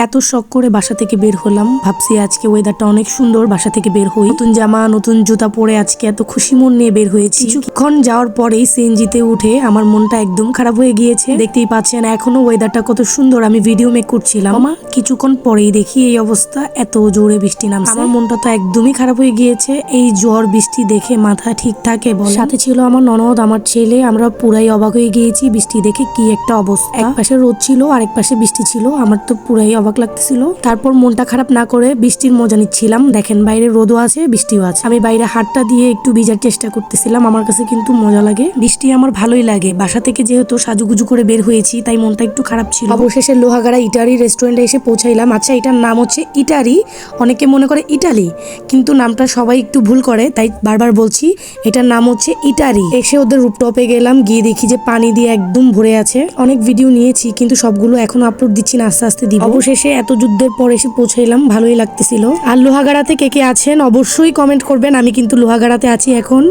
এত শখ করে বাসা থেকে বের হলাম, ভাবছি আজকে ওয়েদারটা অনেক সুন্দর, বাসা থেকে বের হই, নতুন জামা নতুন জুতা পরে আজকে এত খুশি মন নিয়ে বের হয়েছি। কিছুক্ষণ যাওয়ার পরেই সিএনজিতে উঠে আমার মনটা একদম খারাপ হয়ে গিয়েছে। দেখতেই পাচ্ছেন এখনো ওয়েদারটা কত সুন্দর, আমি ভিডিও মেক করছিলাম, কিছুক্ষণ পরেই দেখি এই অবস্থা, এত জোরে বৃষ্টি নামছে। আমার মনটা তো একদমই খারাপ হয়ে গিয়েছে। এই ঝড় বৃষ্টি দেখে মাথা ঠিক থাকে বল? সাথে ছিল আমার ননদ, আমার ছেলে, আমরা পুরাই অবাক হয়ে গিয়েছি বৃষ্টি দেখে। কি একটা অবস্থা, এক পাশে রোদ ছিল আরেক পাশে বৃষ্টি ছিল, আমার তো পুরাই অবাক লাগতেছিল। তারপর মনটা খারাপ না করে বৃষ্টির মজা নিচ্ছিলাম। দেখেন বাইরে রোদও আছে বৃষ্টিও আছে, আমি বাইরে হাতটা দিয়ে একটু ভিজার চেষ্টা করতেছিলাম। আমার কাছে কিন্তু মজা লাগে, বৃষ্টি আমার ভালোই লাগে। বাসা থেকে যেহেতু সাজুগুজু করে বের হয়েছি তাই মনটা একটু খারাপ ছিল। অবশেষে লোহাগাড়া ইটারি রেস্টুরেন্টে এসে পৌঁছাইলাম। আচ্ছা, এটার নাম হচ্ছে ইটারি, অনেকে মনে করে ইটালি, কিন্তু নামটা সবাই একটু ভুল করে, তাই বারবার বলছি এটার নাম হচ্ছে ইটারি। এসে ওদের রুপটপে গেলাম, গিয়ে দেখি যে পানি দিয়ে একদম ভরে আছে। অনেক ভিডিও নিয়েছি কিন্তু সবগুলো এখন আপলোড দিচ্ছি না, আস্তে আস্তে দিব। অবশেষে এত যুদ্ধের পর এসে পৌঁছাইলাম, ভালোই লাগতেছিল। আর লোহাগাড়াতে কে কে আছেন অবশ্যই কমেন্ট করবেন, আমি কিন্তু লোহাগাড়াতে আছি এখন।